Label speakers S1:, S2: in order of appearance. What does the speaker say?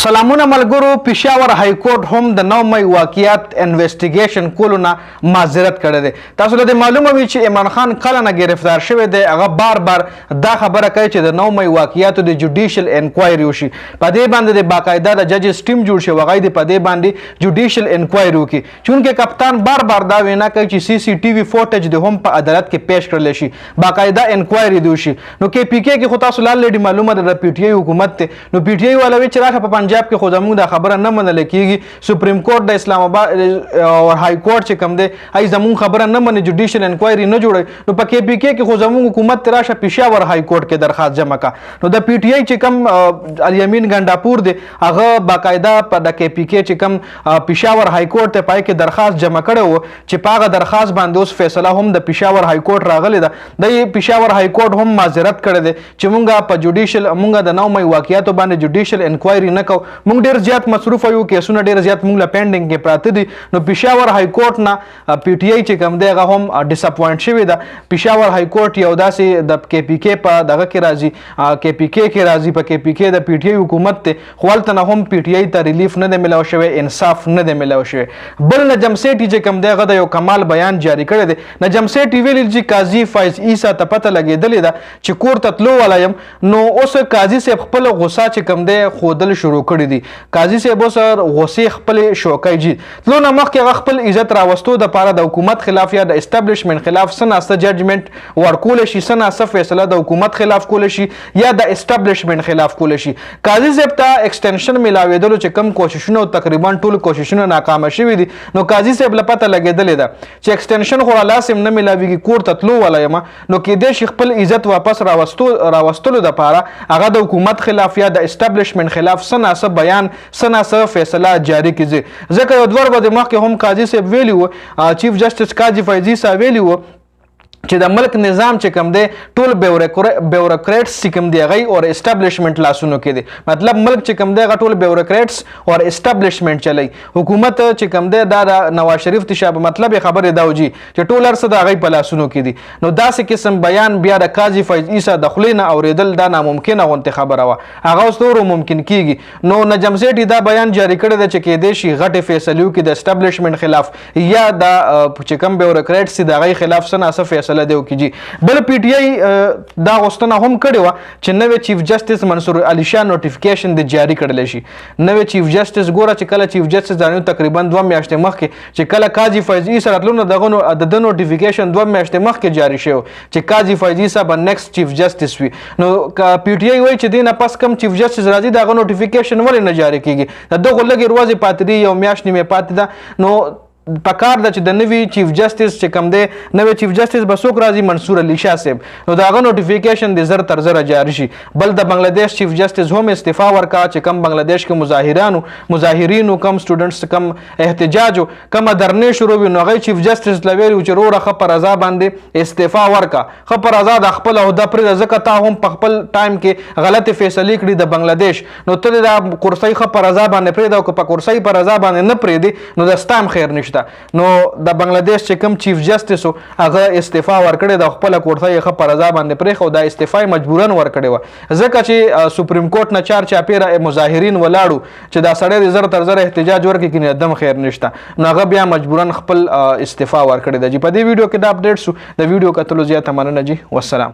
S1: سلامونه ملګرو. پېښور های کورټ هم د 9 مې واقعیت انویسټیګیشن کولو نه معذرت کړی دی. تاسو له دې معلومه وي چې عمران خان کله نه گرفتار شوی دی. هغه بار بار دا خبره کوي چې د 9 مې واقعیاتو د جوډیشل انکوایري وشي. په دې باندې د باقاعده د ججز ټیم جوړ شي، هغه د په دې باندې جوډیشل انکوایري وکړي. چونکې کپتان بار بار دا وینا کوي چې سی سی ټي وي فوټیج د هم په عدالت کې پیش کړل شي، باقاعده انکوایري دی وشي. نو کې پی کې خو تاسو لاندې معلومه ده د پی ټی آی حکومت ته. نو پی ټی آی والا وی چې راخه په پنجاب کې خو زموږ دا خبره نه منل کېږي. سپریم کورټ د اسلام آباد او های کورټ چې کوم دی ای زموږ خبره نه مني، جوډیشل انکوایري نه جوړوي. نو په کې پی کې خو زموږ حکومت ته راشه پېښور های کورټ کې درخواست جمع کا. نو د پی ټی آی چې کوم الیمین ګنډاپور دی هغه باقاعده په د کې پی کې چې کوم پېښور های کورټ ته پای کې درخواست جمع کړی و چې په هغه درخواست باندې اوس فیصله هم د پېښور های کورټ راغلی ده. د پېښور های کورټ هم معذرت کړی دی چې مونږه په جوډیشل مونږه د 9 مې واقعیاتو باندې جوډیشل انکوایري نه کوو. مونږ ډېر زیات مصروف یو، کیسونه ډېر زیات مونږ له پینډینګ کې پراته دي. نو پېښور های کورټ نه پی ټی آی چې کوم دی هغه هم ډساپوینټ شوې ده. پېښور های کورټ یو داسې د کې پی کې په دغه کې راځي، کې پی کې راځي، په کې پی کې د پی ټی آی حکومت ته خو هلته نه هم پی ټی آی ته ریلیف نه دی میلاو شوی، انصاف نه دی میلاو شوی. بل نجم سیټي چې کوم دی هغه د یو کمال بیان جاری کړی دی. نجم سیټي ویلي چې قاضي فایز عیسی ته پته لګېدلې ده چې کور ته تلو والا یم. نو اوس قاضي صاحب خپل غوسه چې کوم دی ښودل شروع کړي دي. قاضي صاحب اوس غوسې خپلې شوکۍ جي تلو نه مخکې هغه خپل عزت راوستو دپاره د حکومت خلاف یا د اسټابلیشمنټ خلاف څه ناسته ججمنټ ورکولی شي، څه ناسته فیصله د حکومت خلاف کولی شي یا د اسټابلیشمنټ خلاف کولی شي. قاضي صاحب ته ایکسټنشن میلاوېدلو چې کوم کوششونه تقریبا ټول کوششونه ناکامه شوي دي. نو قاضي صاحب له پته لګېدلې ده چې ایکسټنشن خو رالاسې هم نه میلاوېږي، کور ته تلو والا یم. نو کیدای شي خپل عزت واپس راوستلو دپاره هغه د حکومت خلاف یا د اسټابلیشمنټ خلاف څه ناسه بیان، څه ناسه فیصله جاری کړي. ځکه یو 2 ورځې مخکې هم قاضي صاحب ویلي و، چیف جسټس قاضي فیض عیسی ویلي و چې د ملک نظام چې کوم دی ټول بیوروکریټس چې کوم دی هغه اور اسټابلیشمنټ لاسونو کې دی. مطلب ملک چې کوم دی هغه ټول بیوروکریټس اور اسټابلیشمنټ چلی. حکومت چې کوم دی دا د نواز شریف تشابه مطلب خبرې دا وجي چې ټول هر څه د هغې په لاسونو کې دي. نو داسې قسم بیان بیا د قاضي فیض عیسی د خولې نه اورېدل دا ناممکنه غوندې خبره وه، هغه اوس نورو ممکن کېږي. نو نجم سیټي دا بیان جاری کړی دی چې کیدای شي غټې فیصلې وکړي د اسټابلیشمنټ خلاف یا د چې کوم بیوروکریټس دي د هغې خلاف څه ناسه فیصله دی وکړي. بل پی ټی آی دا غوښتنه هم کړې وه چې نوی چیف جسټس منصور علي شاه نوټیفیکیشن د جاری کړلی شي. نوی چیف جسټس ګوره چې کله چیف جسټس رانیو تقریبا 2 میاشتې مخکې چې کله قاضي فیض عیسی راتلو نو د ده نوټیفیکیشن 2 میاشتې مخکې جاری شوی چې قاضي فیض عیسی به نیکسټ چیف جسټس وي. نو پی ټی آی وایي چې دې نه پس کم چیف جسټس راځي د هغه نوټیفیکیشن ولې نه جاری کېږي؟ د دغو لږې ورځې پاتې دي، یو میاشت نیمې پاتې ده. نو پکار ده چې د نوي چیف جسټس چې کوم دی نوی چیف جسټس به څوک راځي؟ منصور علي شاه صاحب. نو د هغه نوټیفیکیشن د زر تر زره جاری شي. بل د بنګلادیش چیف جسټس هم استعفا ورکړه چې کم بنګلادیش کې مظاهرینو کم سټوډنټس کم احتجاج کم درنې شروع وي، نو هغه چیف جسټس له ویلي چې وروره ښه په رضا باندې استعفا ورکړه، ښه په رضا د خپل عهده پرېږده، ځکه تا هم په خپل ټایم کې غلطې فیصلې کړي د بنګلادیش. نو ته د کرسۍ ښه په رضا باندې پرېږده، او که په کرسۍ په رضا باندې نه پرېږدې نو د ستا هم خیر نشته. نو د بنګلادیش چې کوم چیف جسټس و هغه استعفا ورکړې د خپله کورسۍ یې ښه په رضا باندې پرېښه، او دا استعفا یې مجبورا ورکړې وه ځکه چې سپریم کورټ نه 4 چاپېره مظاهرین ولاړو چې دا سړی د زر تر زره احتجاج ورکړي که دم خیر نشته. نو هغه بیا مجبورا خپل استعفا ورکړې ده. جی په دې ویډیو کې دا اپډیټ شو. د ویډیو کتلو زیاته مننه جی، والسلام.